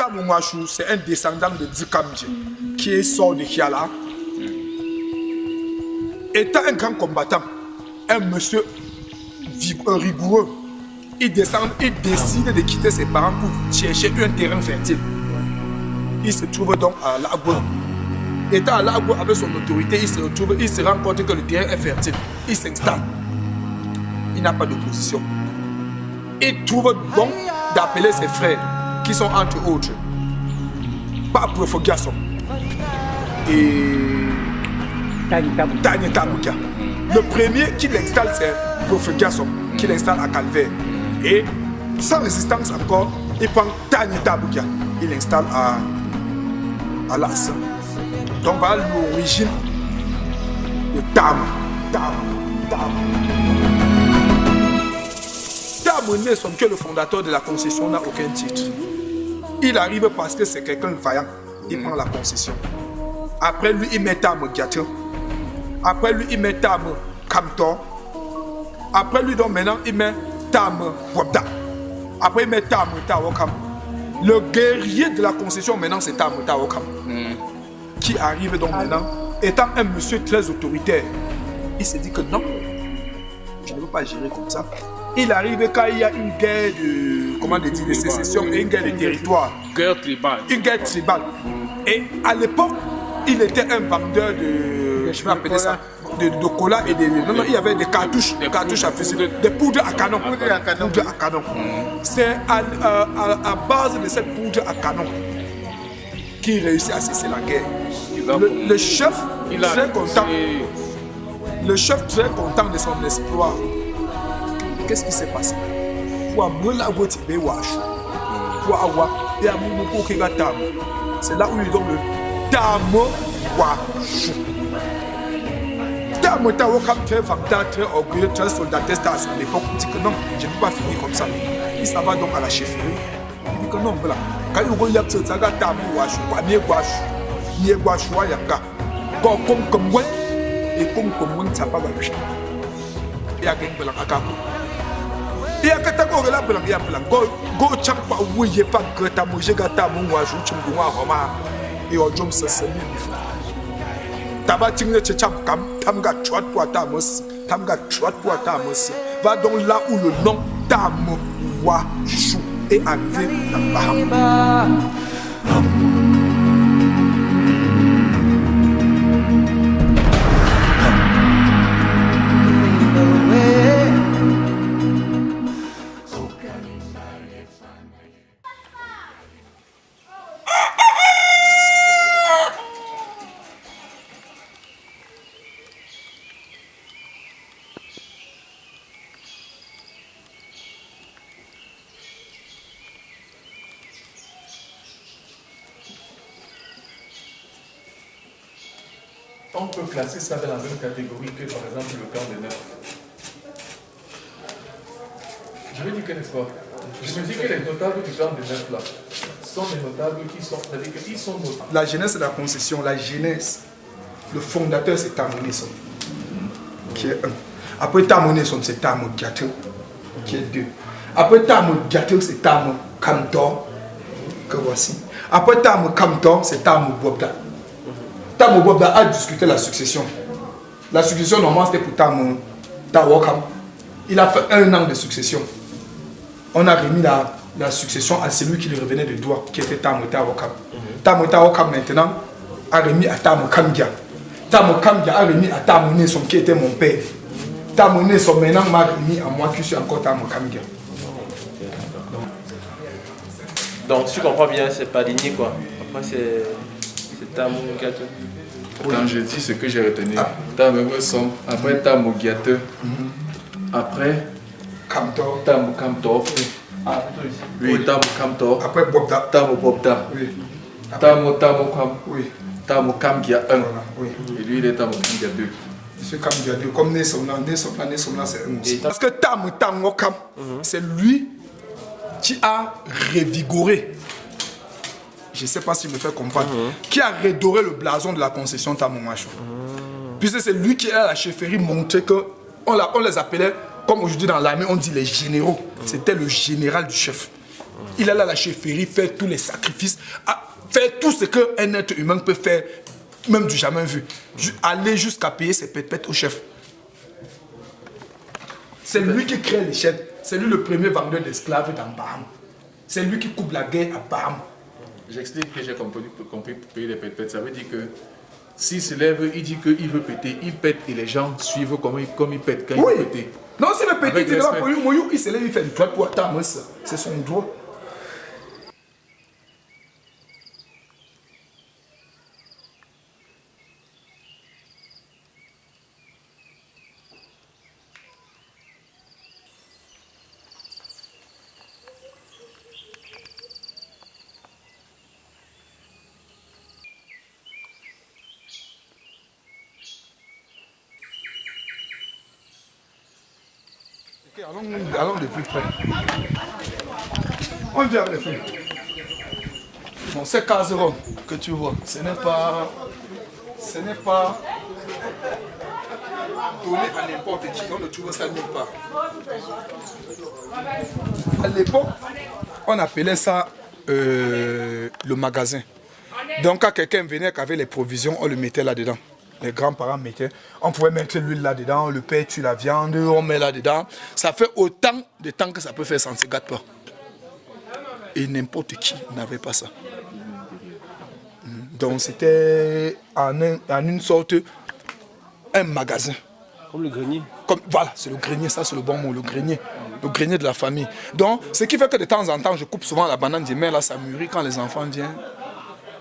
Tamouachou, c'est un descendant de Dikamdje qui est sort de Kiala. Étant un grand combattant, un monsieur rigoureux, il décide de quitter ses parents pour chercher un terrain fertile. Il se trouve donc à Lagos. Étant à Lagos avec son autorité, il se rend compte que le terrain est fertile. Il s'installe. Il n'a pas d'opposition. Il trouve donc d'appeler ses frères, qui sont entre autres Pape Fogiason et Tanya Tamuka. Le premier qui l'installe, c'est Fogiason, qui l'installe à Calvaire. Et sans résistance encore, il prend Tanya Tamuka, il l'installe à Las. Donc voilà l'origine de Tam. Tamoné, que le fondateur de la concession, n'a aucun titre. Il arrive parce que c'est quelqu'un de vaillant. Il prend la concession. Après lui, il met Tam Giateur. Après lui, il met Tam Kamtor. Après lui, donc maintenant, il met Tam Wabda. Après, il met Tam Tawokam. Le guerrier de la concession, maintenant, c'est Tam Tawokam. Qui arrive donc maintenant, étant un monsieur très autoritaire. Il se dit que non, je ne veux pas gérer comme ça. Il arrive quand il y a une guerre de sécession et une guerre de territoire. Guerre tribale. Une guerre tribale. Et à l'époque, il était un vendeur de, je vais appeler ça, de cola et de... Non, il y avait des cartouches à fusil, des poudres à canon. C'est à base de cette poudre à canon qu'il réussit à cesser la guerre. Le chef, très content. Le chef très content de son exploit. Qu'est-ce qui s'est passé? C'est là où ils donnent le Tamo Wachou. Tamo Tawokam, très vendeur, très orgueilleux, très soldatiste à son époque, il dit que non, je ne peux pas finir comme ça. Il s'en va donc à la chefferie. Il dit que non, voilà. Quand il regarde ce saga Tamo Wachou, il y a Wachou, il y a comme ouais, et comme ça pas va. Il y a quelqu'un qui a il y a quelqu'un qui a dit go champa ouye pas greta moje gata mwa ju chimdu wa homa e ojom sesemi bifu taba tingne cham kam tamga chwat kwa tamos va donc là où le nom Tam wa chou est arrivé dans Baham. On peut classer ça dans la même catégorie que par exemple le camp des neufs. Je vais dire que n'est-ce pas. Je me dis que les notables du camp des neufs là sont des notables qui sont, c'est-à-dire qu'ils sont notables. La jeunesse de la concession, la jeunesse, le fondateur c'est Tamonesson, qui est un. Après Tamonesson c'est Tam Giateur, qui est deux. Après Tam Giateur c'est Tam Kamtor, que voici. Après Tam Kamtor c'est Tam Bobda. Tam Bobda a discuté la succession. La succession normalement c'était pour Tam Tawokam. Il a fait 1 an de succession. On a remis la succession à celui qui lui revenait de droit, qui était Tam Tawokam. Tam Tawokam maintenant a remis à Tam Kamgia. Tam Kamgia a remis à Tam Nesson qui était mon père. Tam Nesson maintenant m'a remis à moi qui suis encore Tam Kamgia. Donc si tu comprends bien, c'est pas ligné quoi. Après c'est Tam Giateur. Quand je dis ce que j'ai retenu, Tam Nesson, après Tam Giateur, après Kamtor. Tam Kamtor. Oui, Tam Kamtor. Après Bobda. Tam Bobda. Oui. Tam Kam. Oui. Tam Kamgia 1. Oui. Et lui il est Tam Kamgia 2. Monsieur Kamgia 2, comme Nesson là c'est un aussi. Parce que Tam Tawokam, c'est lui qui a revigoré. Je ne sais pas si je me fais comprendre. Qui a redoré le blason de la concession Tamouachou. Puisque c'est lui qui a la chefferie montré que on les appelait, comme aujourd'hui dans l'armée, on dit les généraux. C'était le général du chef. Il allait à la chefferie faire tous les sacrifices, faire tout ce qu'un être humain peut faire, même du jamais vu. Aller jusqu'à payer ses pètes au chef. C'est lui qui crée les chaînes. C'est lui le premier vendeur d'esclaves dans Baham. C'est lui qui coupe la guerre à Baham. J'explique que j'ai compris pour payer les pètes. Ça veut dire que s'il se lève, il dit qu'il veut péter, il pète et les gens suivent comme il pète quand il veut péter. Non, s'il veut péter, il se lève, il fait une droite pour attendre. C'est son droit. Allons de plus près. On vient les filles. Bon, ces caserons que tu vois, ce n'est pas donné à n'importe qui. On ne trouve ça nulle part. À l'époque, on appelait ça le magasin. Donc quand quelqu'un venait avec les provisions, on le mettait là-dedans. Les grands-parents mettaient, on pouvait mettre l'huile là-dedans, le père tue la viande, on met là-dedans. Ça fait autant de temps que ça peut faire, ça ne se gâte pas. Et n'importe qui n'avait pas ça. Donc c'était en une sorte, un magasin. Comme le grenier. Voilà, c'est le grenier, ça c'est le bon mot, le grenier de la famille. Donc, ce qui fait que de temps en temps, je coupe souvent la banane, je mets là, ça mûrit quand les enfants viennent.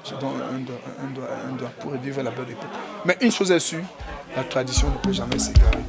Je donne un doigt pour revivre la belle époque. Mais une chose est sûre, la tradition ne peut jamais s'égarer.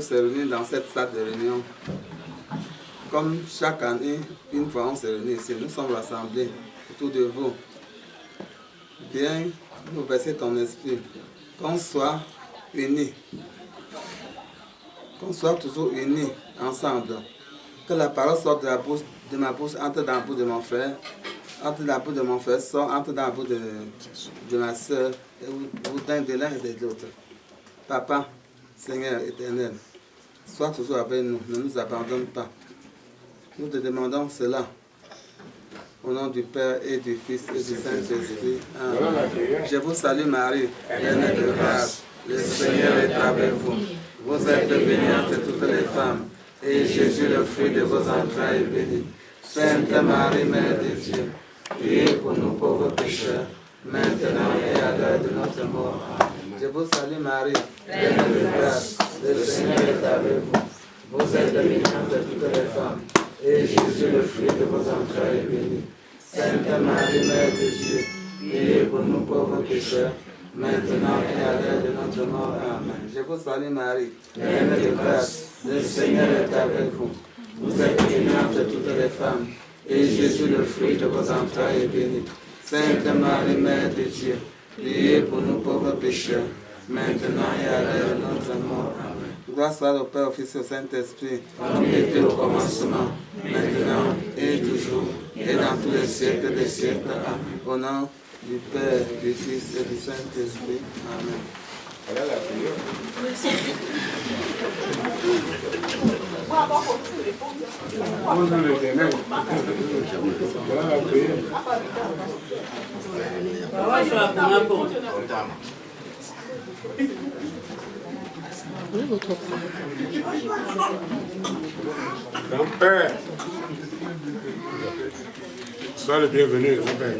Se réunit dans cette salle de réunion. Comme chaque année, une fois on se réunit ici, nous sommes rassemblés autour de vous. Viens nous verser ton esprit, qu'on soit unis, qu'on soit toujours unis ensemble. Que la parole sorte de ma bouche, entre dans la bouche de mon frère, entre dans la bouche de mon frère, sort, entre dans la bouche de ma soeur, et vous donne de l'un et de l'autre. Papa, Seigneur éternel, sois toujours avec nous, ne nous abandonne pas. Nous te demandons cela au nom du Père et du Fils et du Saint-Esprit. Amen. Je vous salue Marie, pleine de grâce, le Seigneur est avec vous. Vous êtes bénie entre toutes les femmes, et Jésus, le fruit de vos entrailles, est béni. Sainte Marie, Mère de Dieu, priez pour nous pauvres pécheurs, maintenant et à l'heure de notre mort. Amen. Je vous salue Marie, pleine de grâce, le Seigneur est avec vous. Vous êtes bénie entre toutes les femmes, et Jésus, le fruit de vos entrailles, est béni. Sainte Marie, Mère de Dieu, priez pour nous pauvres pécheurs, maintenant et à l'heure de notre mort. Amen. Je vous salue Marie, pleine de grâce, le Seigneur est avec vous. Vous êtes bénie entre toutes les femmes, et Jésus, le fruit de vos entrailles, est béni. Sainte Marie, Mère de Dieu, priez pour nous pauvres pécheurs, maintenant et à l'heure de notre mort. Amen. Gloire soit au Père, au Fils et au Saint-Esprit, comme il était au commencement, maintenant et toujours, et dans tous les siècles des siècles. Amen. Au nom du Père, du Fils et du Saint-Esprit. Amen. Voilà la prière. Grand-père, sois le bienvenu, grand-père.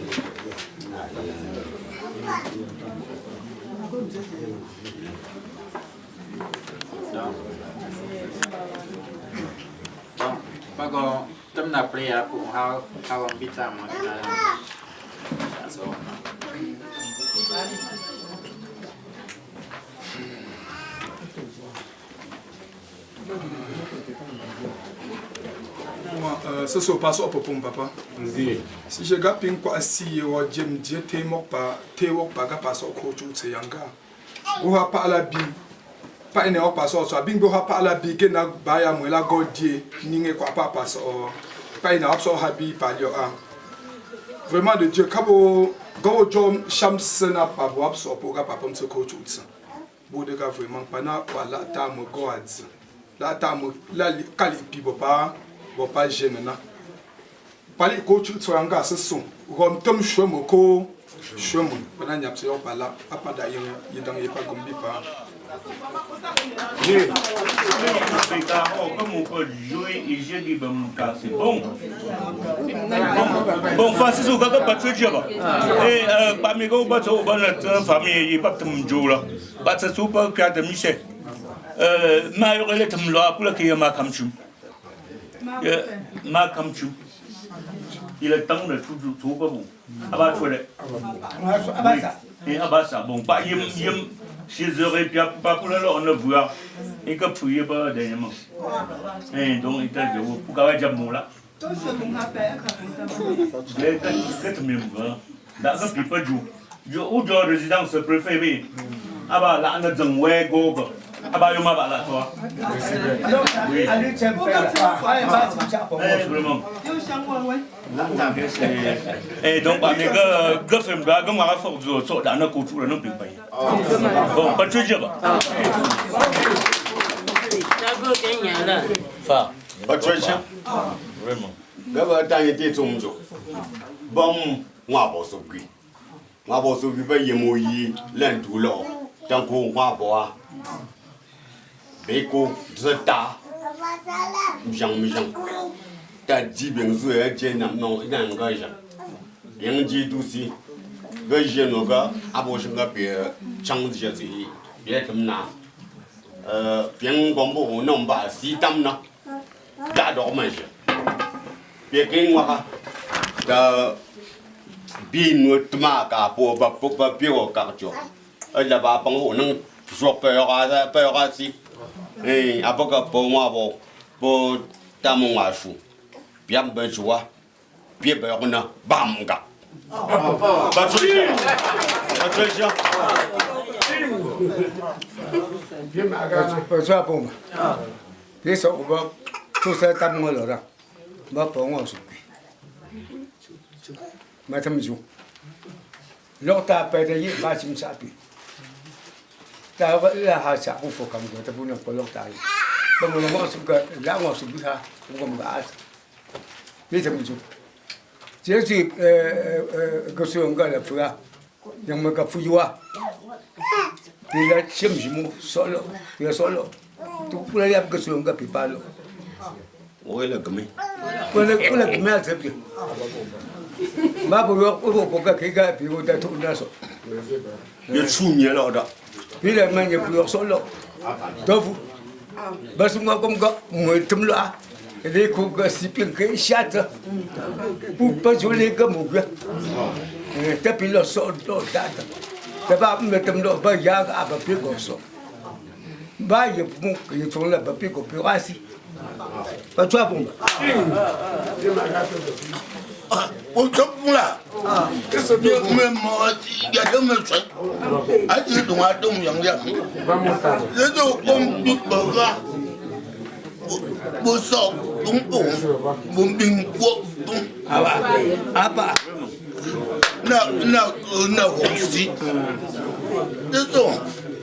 Bà có tâm nạp priya của hao biết rằng mà là số Ce sont pas ça pour papa. Si je gagne une quoi si ou j'aime dire t'es mort pas pas ça au coach c'est yanga. Ou ha pas la bi pas une heure pas ça soit bingo ha pas la bi que na baya moi la godie ninge quoi pas ça pas une heure ça habi pas yo a. Vraiment de Dieu kabo go jom shamsena pas boab ça pour ga papa me ce coach ça. Bo de ga vraiment pas na wala ta mo go adz. La ta mo la kali pi bopa bopa jenena. Pali coach tu anga ce son. Rom tom shomo ko shomo. Bana nyap se pas là apa da yedang ye pas gombi pas. Comme on peut jouer et j'ai dit c'est bon. Bon, Francis, on va pas te dire. Et parmi les gens, bonne famille, il n'y a pas de jour là. Pas de super cadre de Michel. Ma relève de moi pour le qu'il y a ma camchou. Ma camchou. Il est temps de tout pas bon. Abat et Abassa, bon, pas yem chez eux et puis pas pour leur on ne voit. Et que pour y pas dernièrement. Et donc il t'a dit pour qu'avec Jamon là. Les quatre membres. D'accord, puis pas jouer. Je ou je résidence préférée. Ah bah là on a un ouais go. Ah bah yoma bah là toi. Oui. Vraiment. Et donc, on est que fait me gars, comme on a fait du saut dans notre culture, non plus pas. Bon, pas toujours pas. Fa, pas toujours. Vraiment. D'abord, t'as été tombé. Bon, moi, bon, ça puis. Moi, bon, ça puis pas y mouiller, l'un tout l'autre. Tant qu'on va boire. Beko, zeta. Jean. Ta dit bien sûr elle non il n'a pas déjà rien dit tout si que je n'ai pas aboche nga bien chang de c'est bien comme na bien comme bon non pas si tam na đã đó mà bien cái ngoa ka bin nuốt mà cả bộ bắp bắp biểu cả chỗ là bà bằng hồ năng ruột bèo ra si à bữa cái bộ mà bộ ta mong à phụ bien ben joie bien ben on a bam ga pas sûr Bien ma pas ça pour moi. Bien ça on va tout ça tam moi là. Va pour moi aussi. Ma tam jou. L'autre a payé pas sim ça puis. Ta la ha sa on faut comme ça pour ne pas l'autre. Bon on va se que là on se bouge on comme ça. Biết thằng chú, chỉ cái số người là phơi, nhưng mà cái phơi quá, thì là xem gì mua solo, thì là solo, tu cũng là cái số người bị bao, ôi là cái cũng là cái mấy thứ gì, mà bây giờ cái bị người ta thu ra số, biết suy nghĩ rồi đó, bây giờ mình nhập được solo, đâu phụ, bây giờ chúng ta có 10 loại. Les coups si bien que chatte pour pas jouer comme moi. Tapi le sol data. Tapi me temlo ba ya aba pe ko so. Ba ye pour que tu la ba pe ko pe asi. Pas toi bon. On top là. Qu'est-ce que même il y a deux mètres. A dit donc à donc yang yang. Les deux comme big burger. Bố sọ đúng bụng bụng bình quốc đúng apa na hosti eso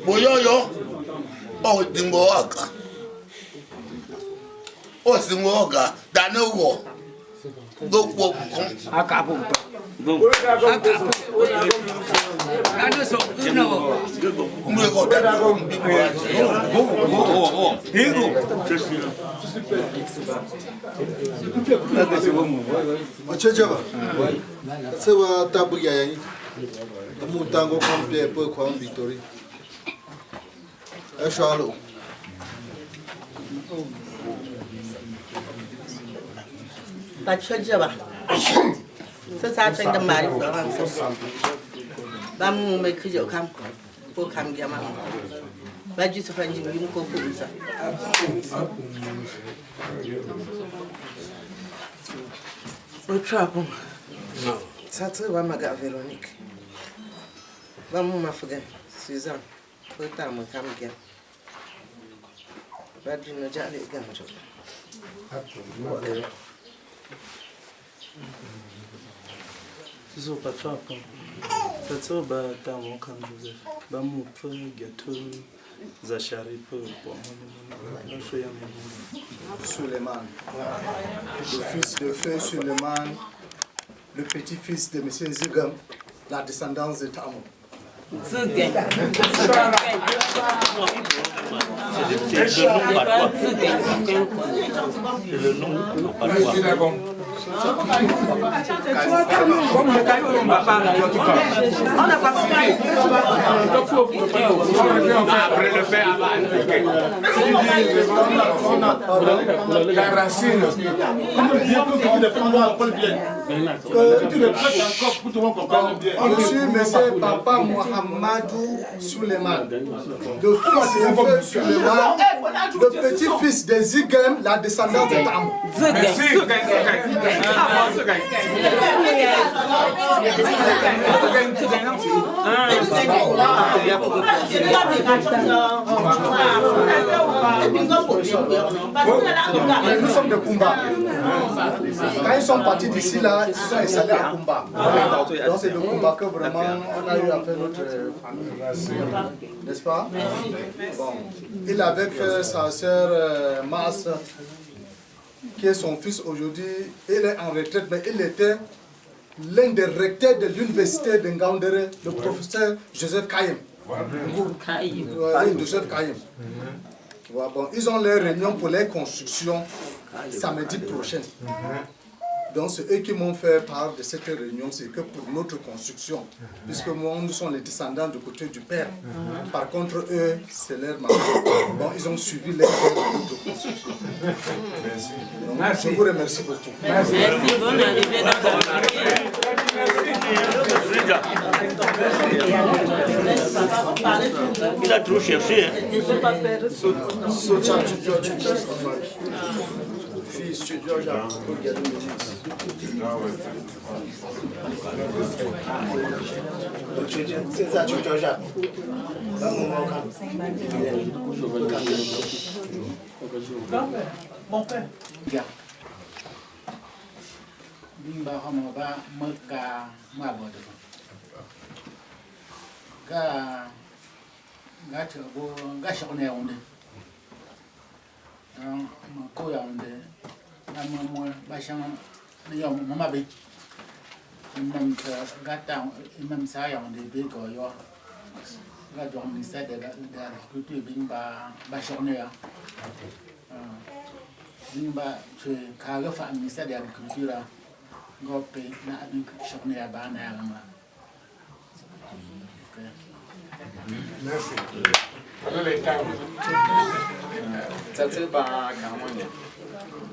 boyoyo o dingo aka o singo aka danowo gbogbo Acabou. Vamos. Cadê só? Não. Ochechaba. Sewa tabu ya yani. Mutango complet pour quoi victory. Eshalo. Ochechaba. Ça ça c'est de mal faire. Ba mu me kijo kam. Ko kam gama. Ba ju so fanji mi ko ko usa. O trapo. Non. Ça te va maga Véronique. Ba mu ma fuga. Suzanne. Ko ta mu kam gam. Ba ju no jale gam jo. Zo patrapa. Tatso ba ta mo kan Joseph. Ba mu fa gato za shari po pour moi. Suleiman. Le fils de feu Suleiman, le petit-fils de M. Zigam, la descendance de Tamou. C'est le nom patois. Après le fait, la racine. Je suis M. Papa Mohamedou Suleiman, le fils de feu Suleiman, le petit-fils de Zigam, la descendance de Tamou. Nous sommes de Kumba. Quand ils sont partis d'ici là, ils sont installés à Kumba. Donc c'est de Kumba que vraiment on a eu à faire notre famille. N'est-ce pas? Bon. Il avec sa sœur Mas, qui est son fils aujourd'hui. Il est en retraite, mais il était l'un des recteurs de l'université de Ngaoundéré, le professeur Joseph Kayem. Joseph Kayem. Bon, ils ont leur réunion pour les constructions samedi prochain. Donc c'est eux qui m'ont fait part de cette réunion, c'est que pour notre construction, puisque nous sommes les descendants du côté du père. Par contre, eux, c'est leur maman. Bon, ils ont suivi les pères de notre construction. Donc, je vous remercie beaucoup. Merci, bonne arrivée dans Il a trop cherché. Mon père. Bien. Bimba hama ba maka mabodo. Ga chabo ga shone onde. Ko ya onde. Na mo ba shang na yo mama be. Nam ka gata nam sa ya onde be ko yo. Ga do ministère de l'agriculture bimba ba shone ya. Bimba tu ka ga fa ministère de l'agriculture Gope na abin shakne ya ba na yaran ma. Merci. Alors les temps. Ça c'est pas kamanya.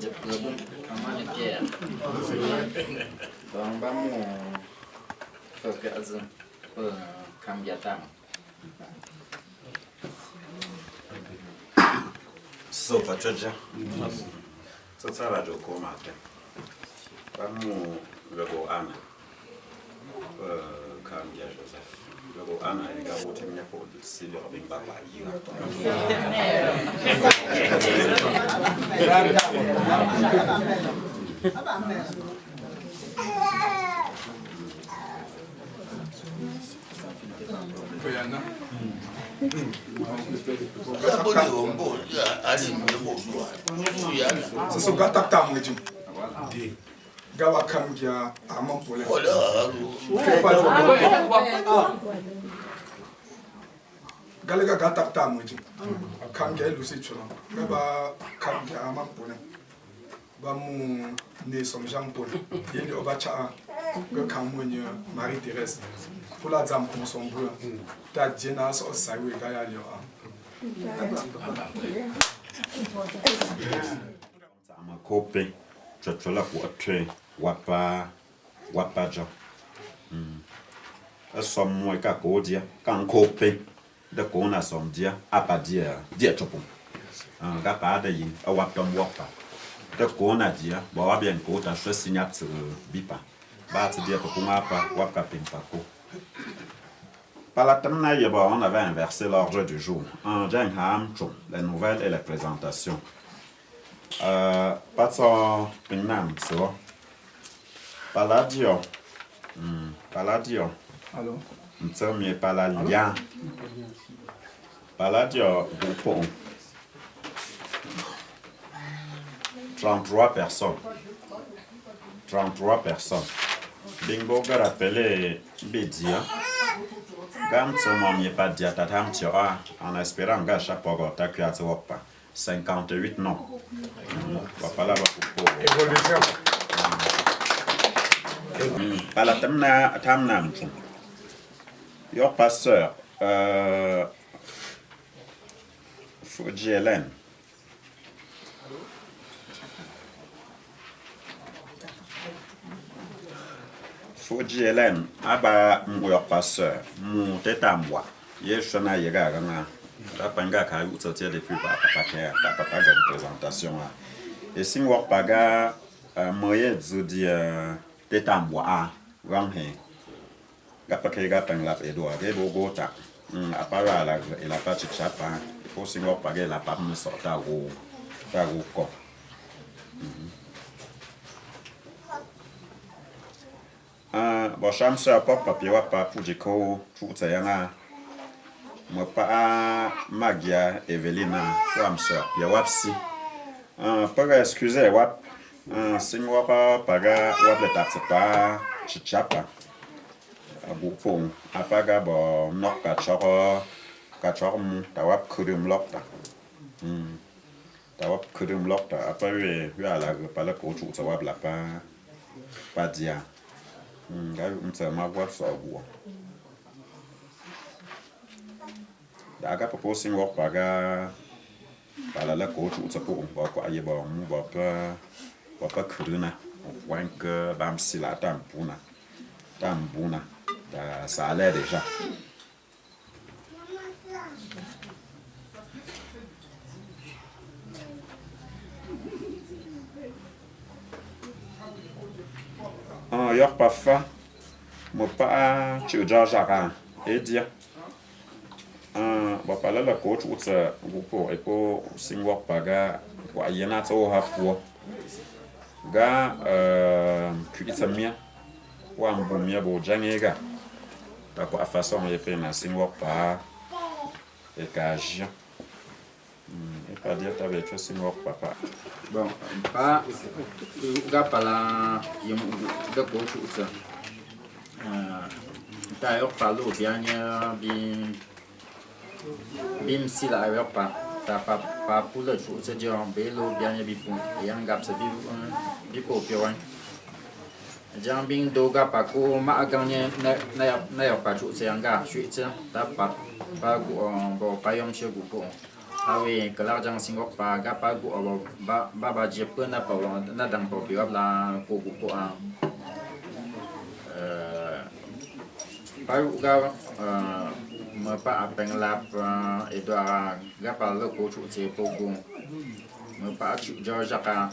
De problème kamanya Pierre. Bon ba mo fa ka azan kam ya tam. So fachaja. So tsara jo ko mate. Vamos luego Ana, cambia Joseph. Luego Ana, il y a autre chose pour c'est le Robin Baba. C'est ce gars tap tam dit. Gawa kam dia amon pour les. Galega gars tap tam dit. Kam dia lusi chula. Gaba kam dia amon pour les. Ba mu ne som Jean Paul. Il oba cha ga kam mu Marie-Thérèse. Pour la dame comme son brûle. Ta djena so sawe ga ya lio. Ama kope chochola ku atre wapa jo asom mo ka ko dia kan kope de ko na som dia apa dia chopon ga pa de yin a waptom wapa de ko na dia bo wa bien ko ta so signat bipa ba ti dia ko apa wapa pimpa ko. Par la terminale, on avait inversé l'ordre du jour. En Jengham, les nouvelles et les présentations. Pas ça, une même, ça. Paladio. Paladio. Allô? Nous sommes Palalia. Paladio, groupe 33 personnes. 33 personnes. Bingo a rappelé Bédia. Quand on n'y est pas dit à Tatam Tioa, en espérant que chaque fois que tu as 58 noms. On va pas là pour évolution. Par la Tamnam, your pasteur, Fuji Hélène. Fuji Hélène, aba mon passeur, mon tête à moi. Yeshana Yega, Rapanga Kayu, sortir depuis papa de présentation. Et si on paga, moyen zodi tête à moi, Ramhe. Gapakega Pangla Edouard, Gota, Apara, et la pâte chapa, il faut si on paga la pâte me sorta au corps. Bon, je suis un peu papier pour dire que tout ça y a. Moi pas Magia Evelina, moi soeur puis wapsi. Pas excusez wap. Si moi pas paga wap le taxe pas chichapa. Abupon apaga bo nok kachor mu tawap kurum lokta. Tawap kurum lokta apa we ala pa la ko tout ça wap la pas dia. Daga proposing work paga pala la coach utsapo ba ko ayeba mu ba pa kruna wank bam sila tampuna da ça allait déjà. Yor pas fa mo pas tu jara et dire ba pala la coach utsa gupo eko singwa paga kwa yana to hapo ga kuitsamia wa mbumia bo jangega ta ko façon yepe na singwa pa e kaji e pas dire t'avais tu singwa papa. Bon, pas gapala yum da coach utsa d'ailleurs parlo bien bim si la ailleurs pas pas pour le jour c'est dire bélo bien bipon et un gap c'est bipo pion jang bing doga pa ko ma gagné na pas jour c'est un gars je sais ta pas bon pas yom chez vous ah oui que l'argent singok pa ga pa go ba je pe na pa na dang po pi la ko pa ga ma pa apeng lap Edouard ga pa le ko chu che po go ma pa chu George ka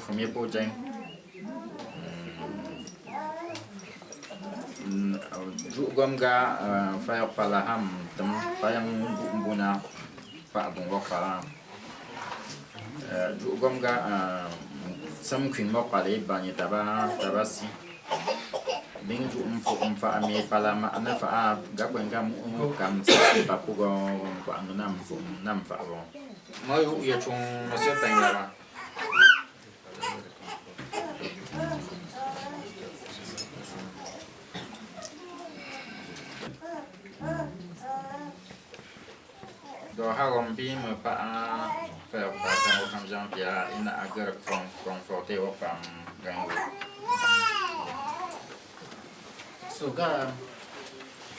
premier po jeng ju gom ga fa pa la ham tam pa yang buna pa bong go pa ju gom ga sam kwin mo pa le ba ni taba si bing ju fa mi pala ma na fa ga kwen kam pa pu go kwa nam fa bo mo yu ye chung ma se tang la ba do ha rom bi me pa fa pa ta kam jam pia ina agar konforte o pam gang so ga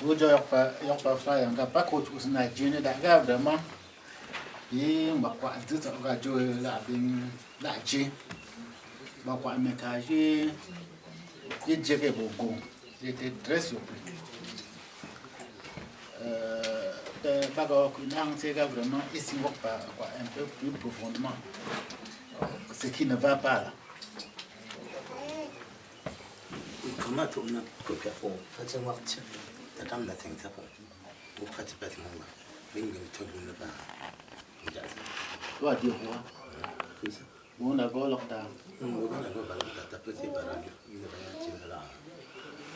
wo jo yok pa fa yang ga pa ko chu na jine da ga vraiment yi ba kwa tu to ga jo la bin la ji ba kwa me ka ji ye jege beaucoup j'étais très surpris Bago Kunang Sega vraiment ici on va un peu plus profondément ce qui ne va pas là. Comment tu as copié pour faire un match? Tu as la tête pour faire un petit moment. Bingo tu ne pas. Toi dire quoi? On a go lockdown. On a go lockdown. Tu peux te barrer. Il ne va pas tirer là.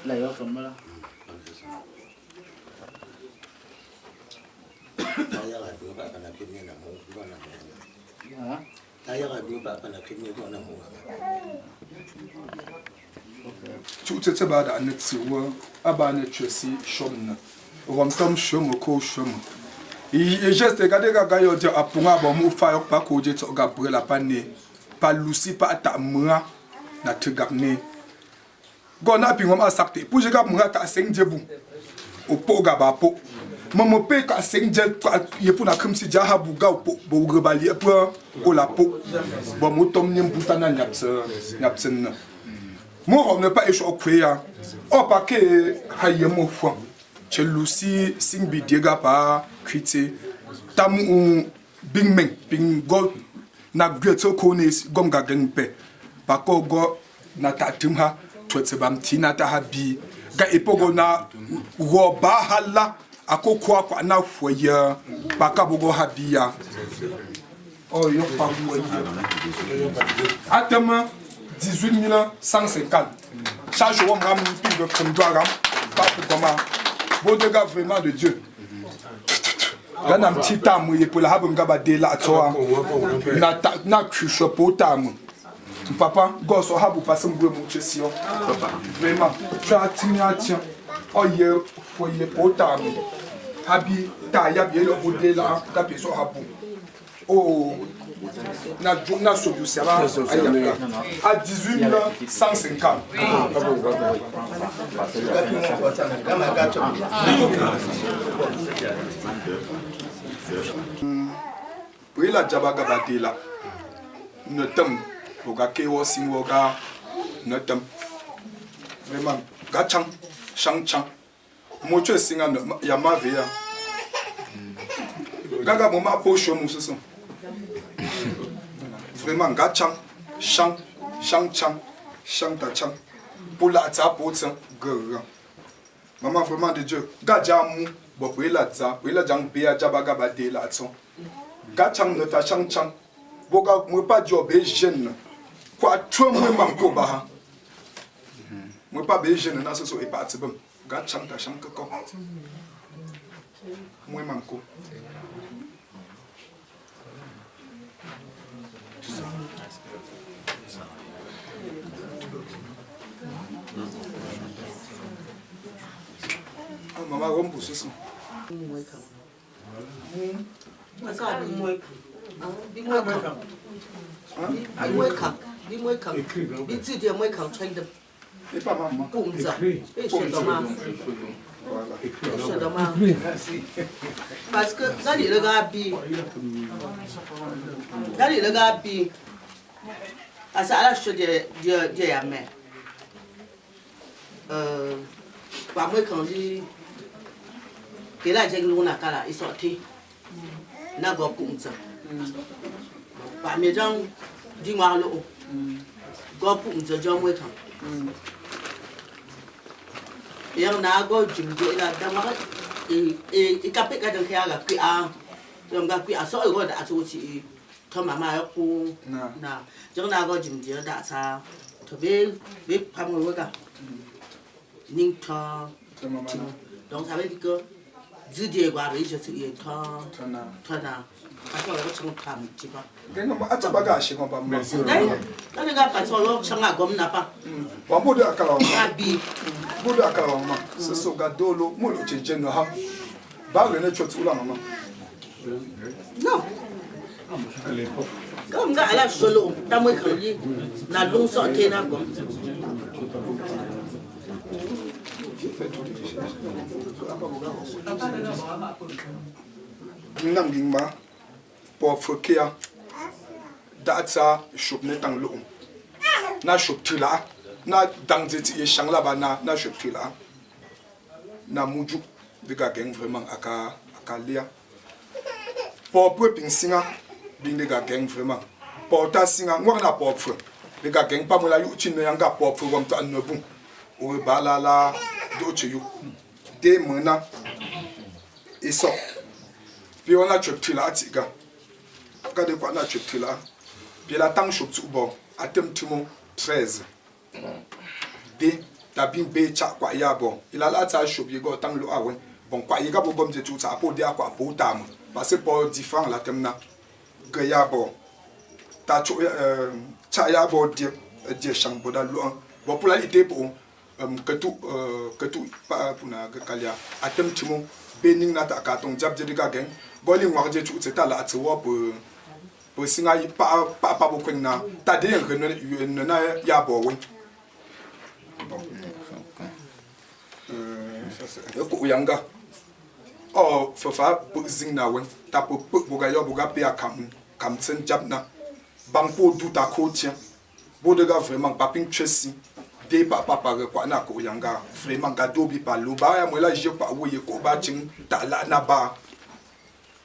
Là il y a comme là. Tu te ba da ne tsiwa aba ne twesi shomna rom tom shomo ko shomo e geste ga de ga yo je apunga ba mu fa yo pa ko je to ga brela pa ne pa lusi pa ta mwa na tgagne go na pi ngom asakte pu je ga mwa ta seng jebu o po ga ba po Maman paye quand c'est une jet il pour la comme si déjà a bouga ou pour rebalier pour au la peau bon moi tom n'y boutana n'absen moi on ne pas échoué au créa au paquet haye mo fond chez Lucie sing bidiga pa crité tamu bing meng bing go na gretso kones gom ga gengpe pa ko go na tatimha twetse bam tina ta habi ga epogo na roba hala akoko kwa na foyer baka bogo habia oh yo pa foyer atema 18150 charge wo ram pi de fondora pas pour comment beau de gars vraiment de Dieu gana mtita mu pour la habum gaba de la toa na kusho potam papa go so habu pasum gwe mu chesio vraiment tu atinya oh ye foyer potam habi ta ya bi lo bode la ka pe so habu oh na so du ça va à 18150 oui la jabaga batela notam boga kewo sinwoga notam vraiment gachang shangchang mocho singa ya mavea gaga moma posho mususu vraiment gachang shangchang shangtachang pour la ta potsa gura maman vraiment de Dieu gajamu bo la ta la jang bea jabaga batela atso gachang nota shangchang boga mo pas job e jeune kwa tro mo manko ba mo pas be jeune na so e parti bam gachang ta shanka ko mo manko Maman rompu ce son. Et pas maman. Parce que dans les gabi, à ça la chose de la main. Par moi quand dit que là j'ai l'on a cala il sorti na go punza par mes gens dis-moi le go punza je moi quand yang na go jumje la dama e kapé ka donc ya la qui a donc ga qui a so go da so ci to mama ya ku na je na go jumje da sa to be pa mo ga ning ta donc ça veut dire que du dia gua je suis ta na parce que je tham tu vois Gengam acha bagage ko ba ma. Kan nga pa so changa gom na pa. Wa bodo akala wa. Abi. Bodo akala wa ma. Se so ga dolo mo lo cheche no ha. Ba le ne chotu la mama. Non. Comme nga ala solo ta mo kan yi na long so te na gom. Ngam gingma po fokia datsa shop ne tang lo na shop tila na dang zeti e shang la ba na shop tila na muju diga geng vraiment aka lia po po ping singa bing diga geng vraiment po ta singa ngwa na po fo diga geng pa mo la yu chin no yanga po fo wam ta no bu o ba la do che yu de mona iso bi ona chop tila atiga ka de kwa na chop tila bi la tang shop tu bo atem timo 13 de ta bin be cha kwa ya bo ila la ta shop ye go tang lo awen bon kwa ye ga bo bom je tu ta po de akwa po tam parce que pour différent la temna ga ya bo ta cho cha ya bo de shang bo da lo bo pour la ite po que tu pa puna ga kalia atem timo be ning na ta ka tong jab je ga gen bo li ngwa je tu ta la tso po singa yi pa bo kwena ta de en na ya bo we ko yanga oh fafa po zing na we ta po bo ga yo bo ga pe kam tsen jab na bang po du ta ko tien bo de ga vraiment pa ping chesi de pa kwa na ko yanga vraiment ga do bi pa lo ba ya mo la je pa wo ye ko ba chin ta la na ba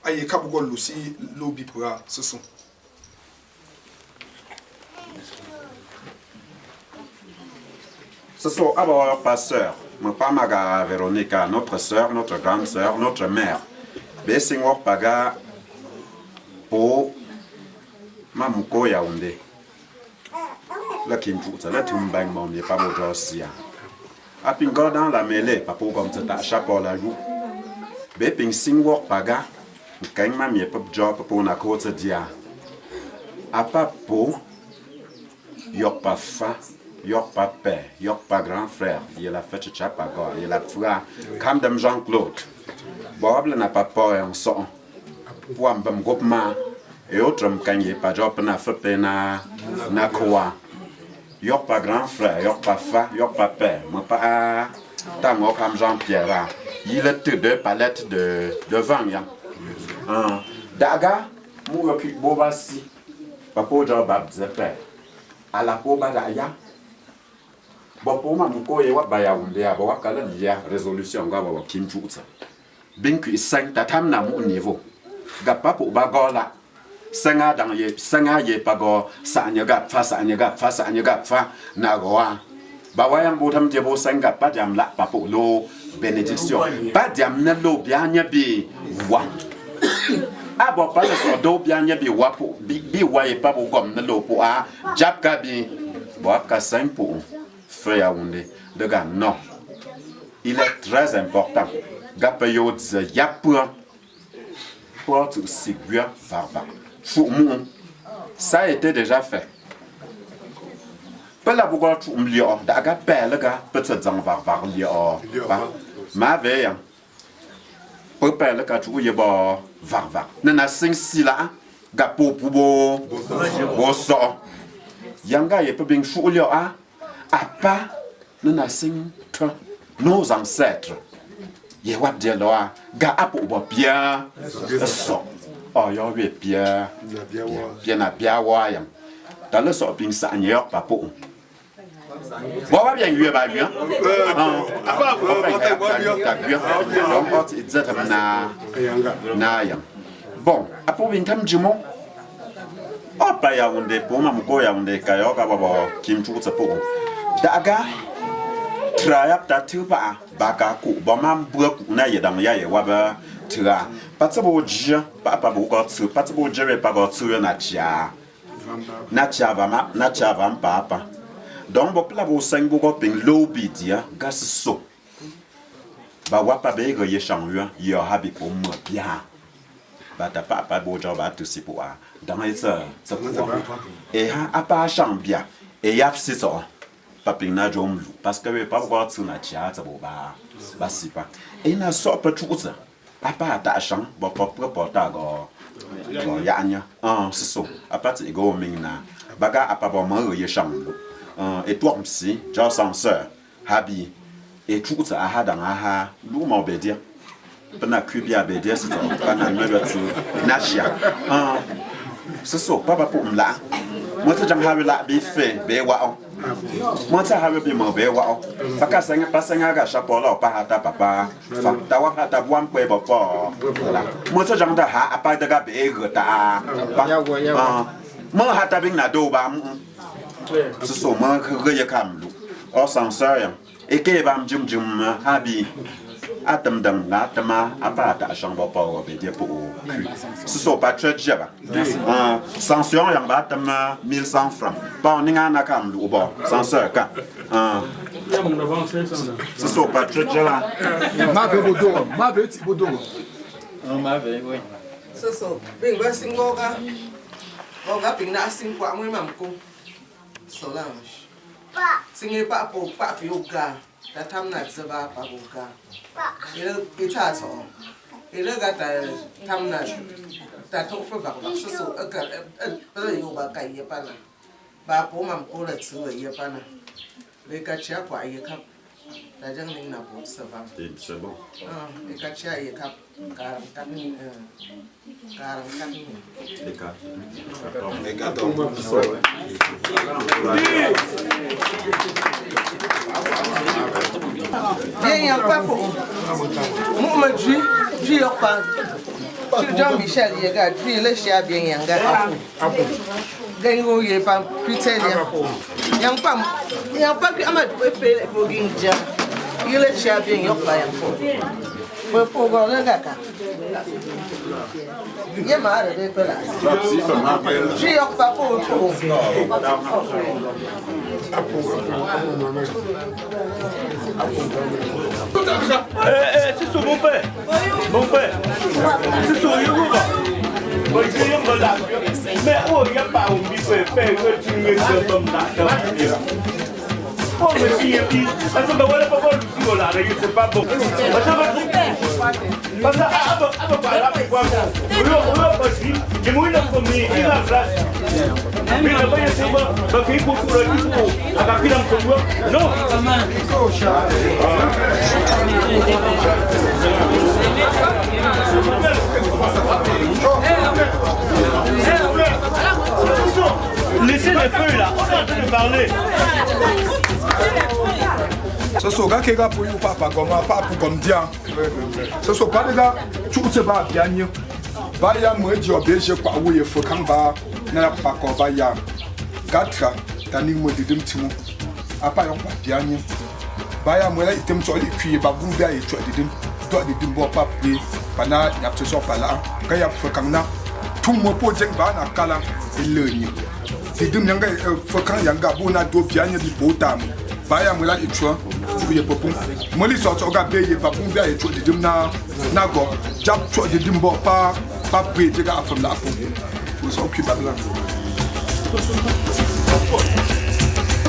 aye ka bo go lusi lo bi pra soso. Ce sont d'abord pas sœur, mais pas maga Véronica, notre sœur, notre grande sœur, notre mère. Besingor paga po mamuko Yaoundé. La kintu, ça la tumbang mon n'est pas beau d'ossia. A pingo dans la mêlée, pas pour comme ça chapeau la joue. Beping singor paga, quand ma mie pop job pour na côte dia. A pas po, yok pas fa. Yok pas père, yok pas grand frère, il a fait chapago, il a frère, comme dem Jean-Claude. Boble n'a pas peur en son. Pour un bon groupement, et autre quand il pas job na fait na quoi. Yok pas grand frère, yok pas fa, yok pas père, moi pas tant comme Jean-Pierre. Il a deux palettes de vin, ya. Daga, moi qui boba si, papa job abzepé. À la boba daya. Bon pour moi mon coye wa baya Yaoundé a wa kala dia résolution ga wa kinjuta binku isang tatam na mu niveau ga pa pour bagola sanga dans ye pago sa anya ga fa na goa ba wa yang botam je bo sanga pa jam la pa pour lo bénédiction pa jam na lo bianya bi wa abo pa so do bianya bi wa pour bi wa ye pa bo gom na lo pour a jap ka bi bo ka 5 pour Frère Yaoundé, de gars, non. Il est très important. Gapayot yapua pour tout séguia varba. Ça a été déjà fait. Pas la bourgogne tout m'lio, d'aga pelle gars, peut-être en varvar lio. Ma veille. Pour pelle gars tout y ba varvar. Nana sing sila, gapo poubo, bosso. Yanga y peut bien chou lio a. À pas nous nos ancêtres. Ye wap de loa ga apo bo bien so. Oh yo we bien na bien wa yang. Dans le so ping sa nyor papo. Bo wa bien yue ba bien. Aba bo ta bien. Donc on dit na yang. Bon, apo bin tam jimo. Oh pa Yaoundé pour mamuko Yaoundé kayo ka babo kimchu tsapo. Daga trayap ta tupa baka ku bomam buku na yedam ya ye waba tra patabo ji papa bu ko tsu patabo jere pa go tsu na chia va papa Donc, bon, là, vous savez, vous avez un lobby, gars, so. Bah, vous avez pas de échange, il y a un pour moi bien. Bah, t'as pas beau job à tout pour dans les et à pas chambre bien. Et il y a c'est ça. Pas pina jom parce que pas voir sur la chia, ça va si pas. Et na so pas tout ça. À pas ta chambre, bon, pas porter yanya. C'est ça. À partir de mina. Baga à pas bon manger chambre. Et toi aussi, j'ai censeur, habi. Et tout ça a dans a nous m'obédir. Pendant que bien obédir, c'est pendant le tu nachia. C'est ça, papa pour me là. Moi, c'est jamais la bifé, béwa. Moi, ça a bien mon béwa. Parce que pas un chapeau là, pas à ta papa. Ta wa ta boam peu papa. Moi, c'est jamais à pas de gabé, ta. Moi, à ta bing na do ba. C'est ça, moi, que je cam. Au sens et que bam jum habi. Atem dam na tema apa ta chambre pas obéir pour ce sont pas très cher sanction yang ba tem 1100 francs pas on nga na kam lu bo censeur ka ce sont pas très cher ma ve bodo ma ve ti bodo ma ve oui ce sont ben va singoga oga pina sing kwa moi mam ko Solange singe pa po pa yoga ta tham na zaba pa boga ele ita so ele ga ta tham na ta to fa ba so so aga yo ba kai ya pana ba po mam ko la tsu ya pana le ka cha kwa ya ka ta jang ning na po sa ba c'est bon le ka cha ya ka ka ni bien pas pour moi tu pas Jean-Michel Yega tu le chien bien yanga gango ye pas putain yang pas que ama pe pour ginja il le chien bien yo pas yang pour le gaka ye ma de pe la tu yo pas pour c'est sur mon père. Mon père. C'est sur Yoruba. Moi, je viens de là. Mais oh, il n'y a pas un bifé, que tu me dis comme ça. Oh, monsieur, parce que voilà pas bon du tout là, il c'est pas bon. Parce que ah pas là quoi. On pas si, je me le premier, il a place. Mais le pas c'est bon, parce qu'il faut pour le tout. À qui l'on peut non. Laissez les feuilles là, on est en train de parler. Ce sont gars qui pour you papa comme dia. Ce sont pas des gars tout se va bien mieux. Ba ya mo di obéje kwa wo ye fokan ba na pa ko ba ya. Gatra tani mo didim timu. Apa yo kwa bien mieux. Ba ya mo la item so li kwi ba bu bia ye twa didim. Do didim bo pa pe pana ya pse so pala. Ka ya fokan na tout mo po jeng ba na kala eleni. Didim nyanga fokan yanga bu na do bien bi botam. Baya mula itwa tu ye popun moli so to ga be ye papun bia ye tu didim na go jap tu didim bo pa pre je ga afam la apo we so ki babla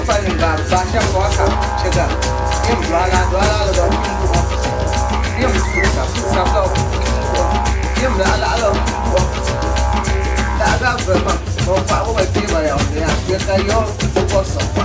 pa ni ga ba sha ko ka chega yem la do yem sa do yem la da ga ba mo pa ko ba ti ba ya ya ka yo ko so pa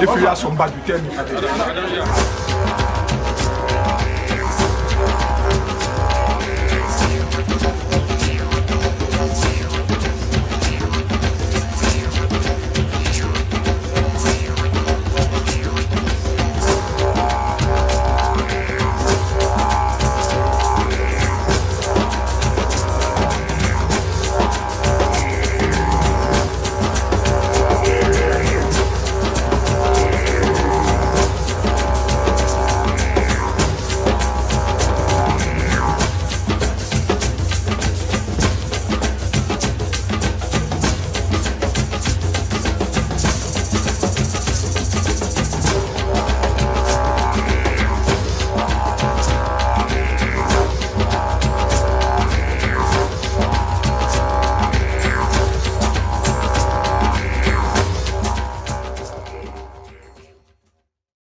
Les filles sont bas du terme.